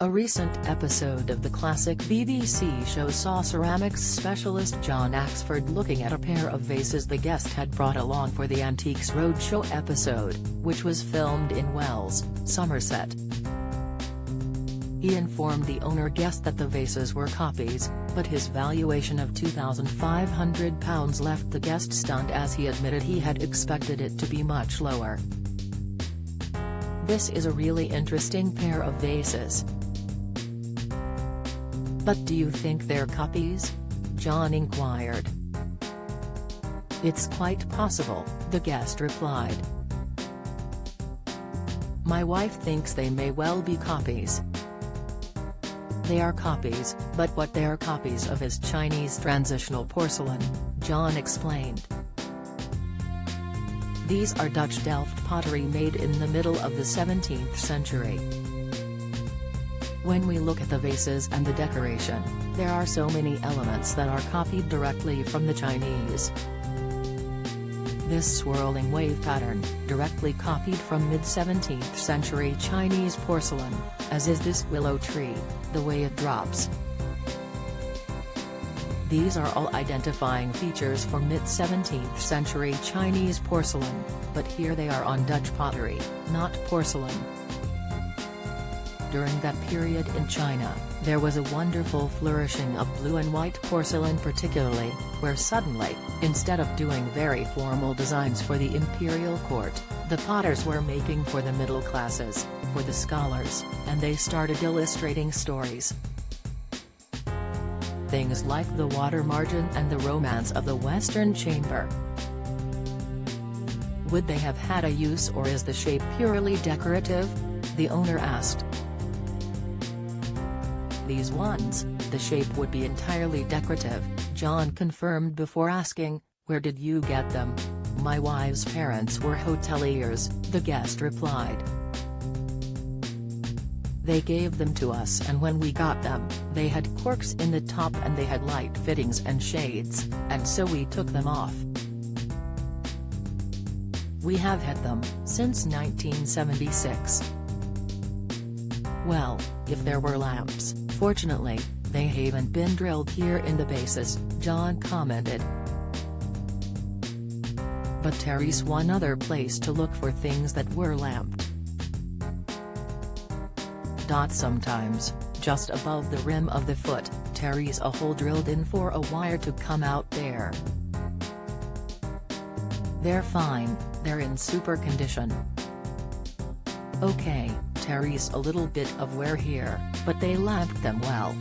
A recent episode of the classic BBC show saw ceramics specialist John Axford looking at a pair of vases the guest had brought along for the Antiques Roadshow episode, which was filmed in Wells, Somerset. He informed the owner guest that the vases were copies, but his valuation of £2,500 left the guest stunned as he admitted he had expected it to be much lower. "This is a really interesting pair of vases. But do you think they're copies?" John inquired. "It's quite possible," the guest replied. "My wife thinks they may well be copies. They are copies, but what they're copies of is Chinese transitional porcelain," John explained. "These are Dutch Delft pottery made in the middle of the 17th century. When we look at the vases and the decoration, there are so many elements that are copied directly from the Chinese. This swirling wave pattern, directly copied from mid-17th century Chinese porcelain, as is this willow tree, the way it drops. These are all identifying features for mid-17th century Chinese porcelain, but here they are on Dutch pottery, not porcelain. During that period in China, there was a wonderful flourishing of blue and white porcelain particularly, where suddenly, instead of doing very formal designs for the imperial court, the potters were making for the middle classes, for the scholars, and they started illustrating stories. Things like the water margin and the romance of the Western Chamber. Would they have had a use, or is the shape purely decorative?" the owner asked. "These ones, the shape would be entirely decorative," John confirmed before asking, "Where did you get them?" "My wife's parents were hoteliers," the guest replied. "They gave them to us, and when we got them, they had corks in the top and they had light fittings and shades, and so we took them off. We have had them since 1976. Well, if there were lamps, fortunately, they haven't been drilled here in the bases," John commented. "But there's one other place to look for things that were lamped. Sometimes, just above the rim of the foot, there's a hole drilled in for a wire to come out there. They're fine, they're in super condition. Okay, there's a little bit of wear here, but they lamped them well."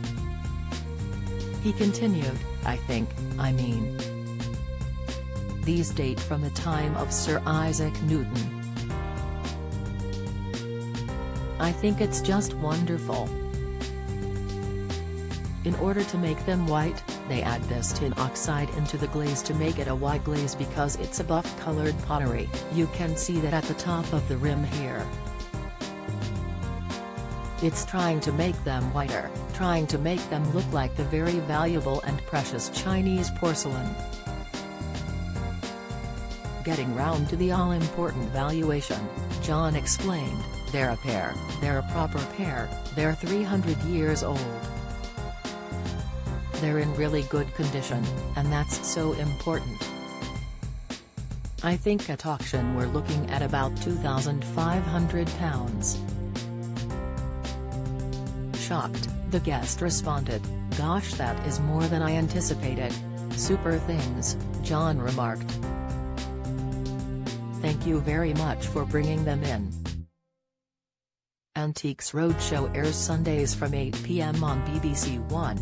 He continued, I mean. "These date from the time of Sir Isaac Newton. I think it's just wonderful. In order to make them white, they add this tin oxide into the glaze to make it a white glaze because it's a buff-colored pottery. You can see that at the top of the rim here. It's trying to make them whiter, trying to make them look like the very valuable and precious Chinese porcelain. Getting round to the all-important valuation," John explained, "they're a pair, they're a proper pair, they're 300 years old. They're in really good condition, and that's so important. I think at auction we're looking at about £2,500. Shocked, the guest responded, "Gosh, that is more than I anticipated. Super things," John remarked. "Thank you very much for bringing them in." Antiques Roadshow airs Sundays from 8 p.m. on BBC One.